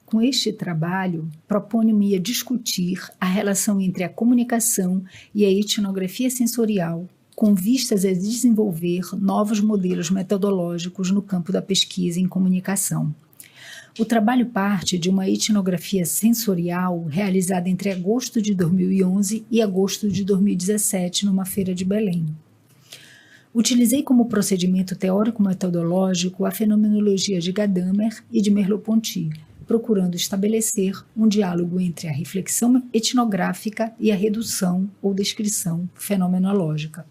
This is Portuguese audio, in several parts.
Com este trabalho, proponho-me a discutir a relação entre a comunicação e a etnografia sensorial, com vistas a desenvolver novos modelos metodológicos no campo da pesquisa em comunicação. O trabalho parte de uma etnografia sensorial realizada entre agosto de 2011 e agosto de 2017 numa feira de Belém. Utilizei como procedimento teórico-metodológico a fenomenologia de Gadamer e de Merleau-Ponty, procurando estabelecer um diálogo entre a reflexão etnográfica e a redução ou descrição fenomenológica.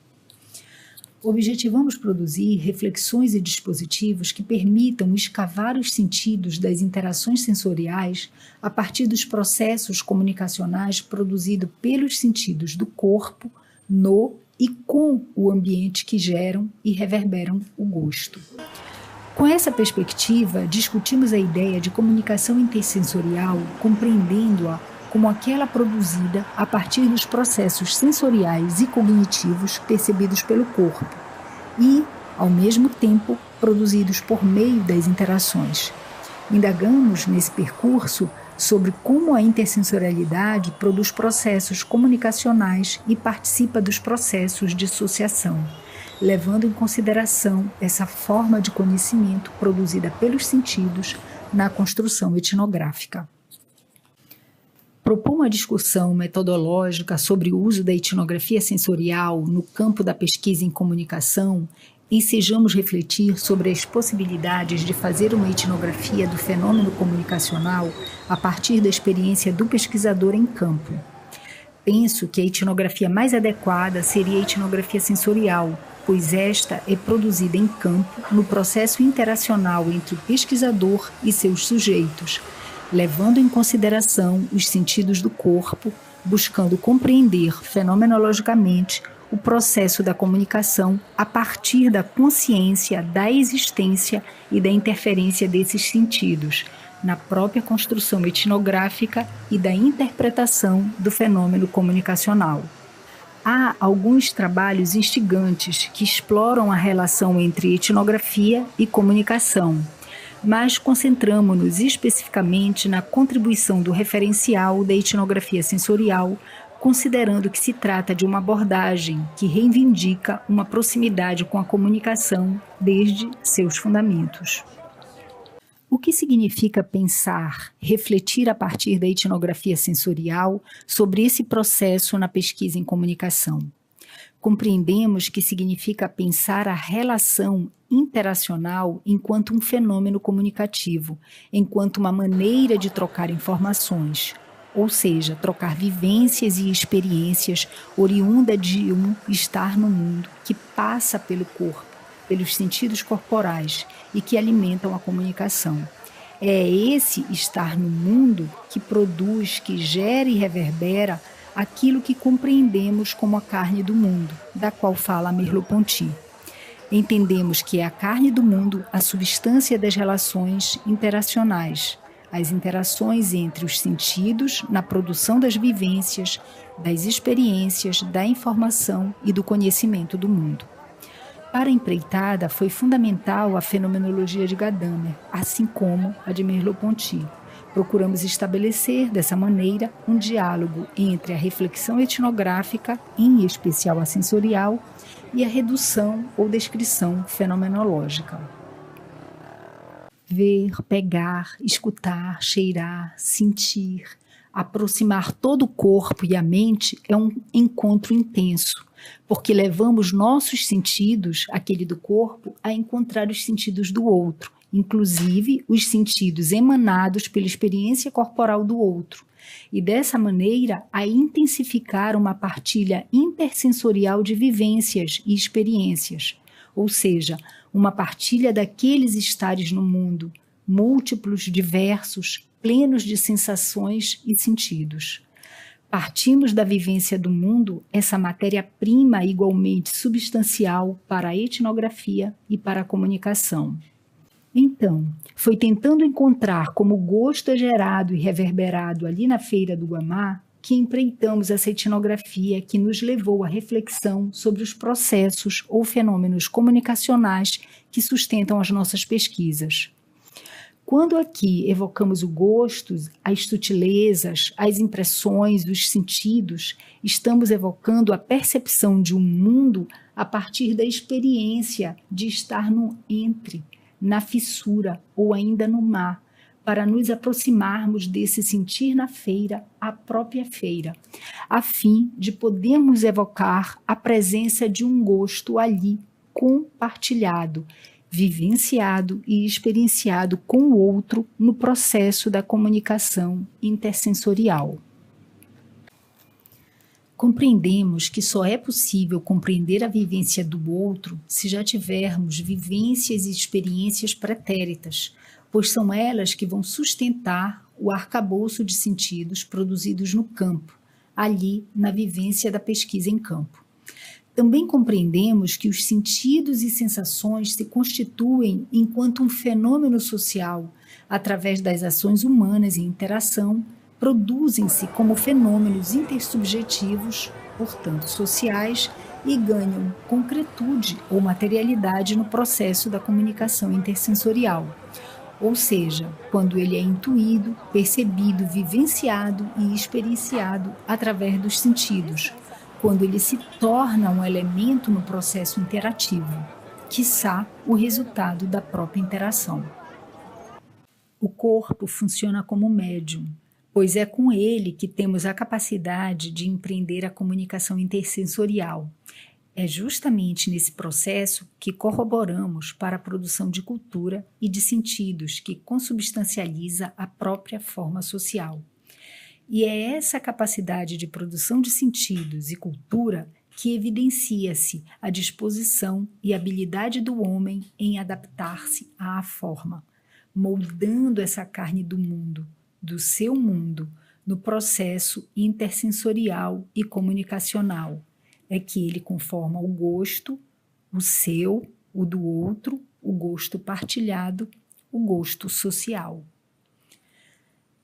Objetivamos produzir reflexões e dispositivos que permitam escavar os sentidos das interações sensoriais a partir dos processos comunicacionais produzidos pelos sentidos do corpo, no e com o ambiente que geram e reverberam o gosto. Com essa perspectiva, discutimos a ideia de comunicação intersensorial, compreendendo-a como aquela produzida a partir dos processos sensoriais e cognitivos percebidos pelo corpo e, ao mesmo tempo, produzidos por meio das interações. Indagamos, nesse percurso, sobre como a intersensorialidade produz processos comunicacionais e participa dos processos de associação, levando em consideração essa forma de conhecimento produzida pelos sentidos na construção etnográfica. Propõe uma discussão metodológica sobre o uso da etnografia sensorial no campo da pesquisa em comunicação. Ensejamos refletir sobre as possibilidades de fazer uma etnografia do fenômeno comunicacional a partir da experiência do pesquisador em campo. Penso que a etnografia mais adequada seria a etnografia sensorial, pois esta é produzida em campo no processo interacional entre o pesquisador e seus sujeitos, levando em consideração os sentidos do corpo, buscando compreender fenomenologicamente o processo da comunicação a partir da consciência da existência e da interferência desses sentidos na própria construção etnográfica e da interpretação do fenômeno comunicacional. Há alguns trabalhos instigantes que exploram a relação entre etnografia e comunicação, mas concentramos-nos especificamente na contribuição do referencial da etnografia sensorial, considerando que se trata de uma abordagem que reivindica uma proximidade com a comunicação desde seus fundamentos. O que significa pensar, refletir a partir da etnografia sensorial sobre esse processo na pesquisa em comunicação? Compreendemos que significa pensar a relação interacional enquanto um fenômeno comunicativo, enquanto uma maneira de trocar informações, ou seja, trocar vivências e experiências oriunda de um estar no mundo que passa pelo corpo, pelos sentidos corporais e que alimentam a comunicação. É esse estar no mundo que produz, que gera e reverbera aquilo que compreendemos como a carne do mundo, da qual fala Merleau-Ponty. Entendemos que é a carne do mundo a substância das relações interacionais, as interações entre os sentidos na produção das vivências, das experiências, da informação e do conhecimento do mundo. Para a empreitada, foi fundamental a fenomenologia de Gadamer, assim como a de Merleau-Ponty. Procuramos estabelecer, dessa maneira, um diálogo entre a reflexão etnográfica, em especial a sensorial, e a redução ou descrição fenomenológica. Ver, pegar, escutar, cheirar, sentir, aproximar todo o corpo e a mente é um encontro intenso, porque levamos nossos sentidos, aquele do corpo, a encontrar os sentidos do outro, inclusive os sentidos emanados pela experiência corporal do outro, e dessa maneira a intensificar uma partilha intersensorial de vivências e experiências, ou seja, uma partilha daqueles estares no mundo, múltiplos, diversos, plenos de sensações e sentidos. Partimos da vivência do mundo, essa matéria-prima igualmente substancial para a etnografia e para a comunicação. Então, foi tentando encontrar como o gosto é gerado e reverberado ali na Feira do Guamá que empreitamos essa etnografia que nos levou à reflexão sobre os processos ou fenômenos comunicacionais que sustentam as nossas pesquisas. Quando aqui evocamos o gosto, as sutilezas, as impressões, os sentidos, estamos evocando a percepção de um mundo a partir da experiência de estar no entre, na fissura ou ainda no mar, para nos aproximarmos desse sentir na feira, a própria feira, a fim de podermos evocar a presença de um gosto ali compartilhado, vivenciado e experienciado com o outro no processo da comunicação intersensorial. Compreendemos que só é possível compreender a vivência do outro se já tivermos vivências e experiências pretéritas, pois são elas que vão sustentar o arcabouço de sentidos produzidos no campo, ali na vivência da pesquisa em campo. Também compreendemos que os sentidos e sensações se constituem enquanto um fenômeno social, através das ações humanas e interação, produzem-se como fenômenos intersubjetivos, portanto sociais, e ganham concretude ou materialidade no processo da comunicação intersensorial. Ou seja, quando ele é intuído, percebido, vivenciado e experienciado através dos sentidos, quando ele se torna um elemento no processo interativo, quiçá o resultado da própria interação. O corpo funciona como médium, pois é com ele que temos a capacidade de empreender a comunicação intersensorial. É justamente nesse processo que corroboramos para a produção de cultura e de sentidos que consubstancializa a própria forma social. E é essa capacidade de produção de sentidos e cultura que evidencia-se a disposição e habilidade do homem em adaptar-se à forma, moldando essa carne do mundo, do seu mundo, no processo intersensorial e comunicacional. É que ele conforma o gosto, o seu, o do outro, o gosto partilhado, o gosto social.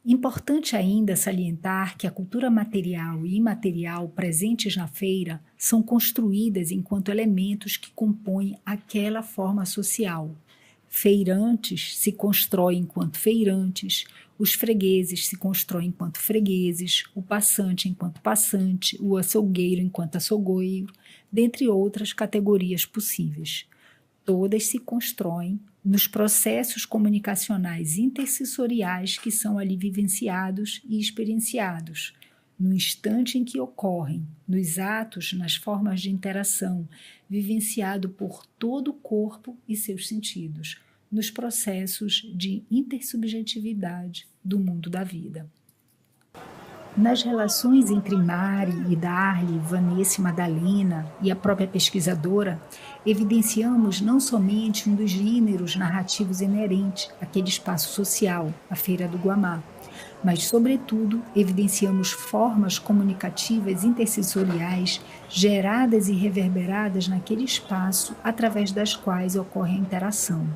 Importante ainda salientar que a cultura material e imaterial presentes na feira são construídas enquanto elementos que compõem aquela forma social. Feirantes se constroem enquanto feirantes, os fregueses se constroem enquanto fregueses, o passante enquanto passante, o açougueiro enquanto açougueiro, dentre outras categorias possíveis. Todas se constroem nos processos comunicacionais intersensoriais que são ali vivenciados e experienciados, no instante em que ocorrem, nos atos, nas formas de interação, vivenciado por todo o corpo e seus sentidos, nos processos de intersubjetividade do mundo da vida. Nas relações entre Mari e Darli, Vanessa e Madalena e a própria pesquisadora, evidenciamos não somente um dos gêneros narrativos inerente àquele espaço social, a Feira do Guamá, mas, sobretudo, evidenciamos formas comunicativas intersensoriais geradas e reverberadas naquele espaço através das quais ocorre a interação.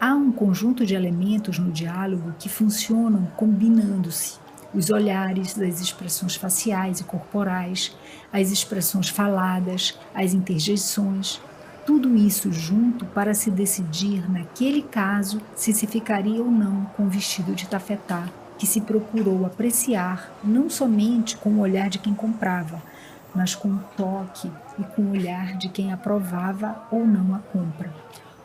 Há um conjunto de elementos no diálogo que funcionam combinando-se: os olhares, as expressões faciais e corporais, as expressões faladas, as interjeições, tudo isso junto para se decidir, naquele caso, se ficaria ou não com o vestido de tafetá, que se procurou apreciar não somente com o olhar de quem comprava, mas com o toque e com o olhar de quem aprovava ou não a compra.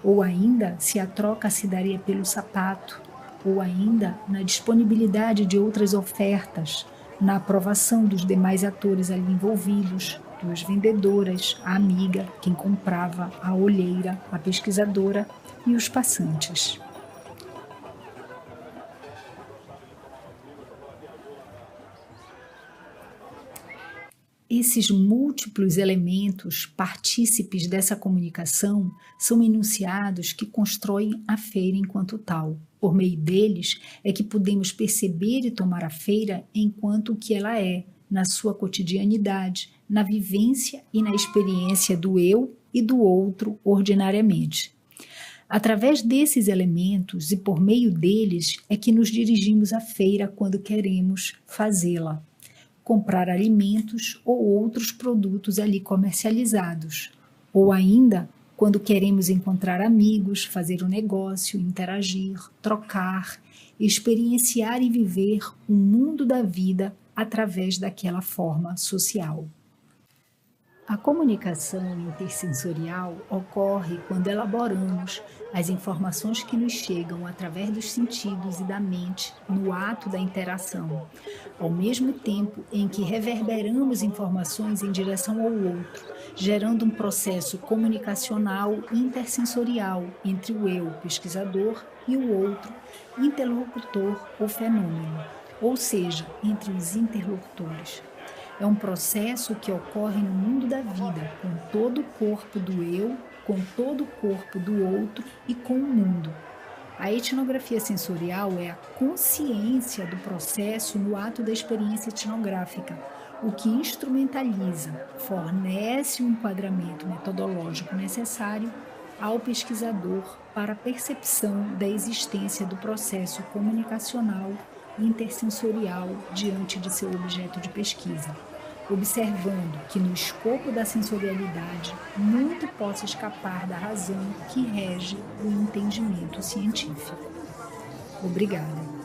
Ou ainda se a troca se daria pelo sapato, ou ainda na disponibilidade de outras ofertas, na aprovação dos demais atores ali envolvidos, duas vendedoras, a amiga, quem comprava, a olheira, a pesquisadora e os passantes. Esses múltiplos elementos partícipes dessa comunicação são enunciados que constroem a feira enquanto tal. Por meio deles é que podemos perceber e tomar a feira enquanto o que ela é, na sua cotidianidade, na vivência e na experiência do eu e do outro ordinariamente. Através desses elementos e por meio deles é que nos dirigimos à feira quando queremos fazê-la. comprar alimentos ou outros produtos ali comercializados. Ou ainda, quando queremos encontrar amigos, fazer um negócio, interagir, trocar, experienciar e viver o mundo da vida através daquela forma social. A comunicação intersensorial ocorre quando elaboramos as informações que nos chegam através dos sentidos e da mente no ato da interação, ao mesmo tempo em que reverberamos informações em direção ao outro, gerando um processo comunicacional intersensorial entre o eu, pesquisador, e o outro, interlocutor ou fenômeno, ou seja, entre os interlocutores. É um processo que ocorre no mundo da vida, com todo o corpo do eu, com todo o corpo do outro e com o mundo. A etnografia sensorial é a consciência do processo no ato da experiência etnográfica, o que instrumentaliza, fornece um enquadramento metodológico necessário ao pesquisador para a percepção da existência do processo comunicacional intersensorial diante de seu objeto de pesquisa, observando que no escopo da sensorialidade muito possa escapar da razão que rege o entendimento científico. Obrigada.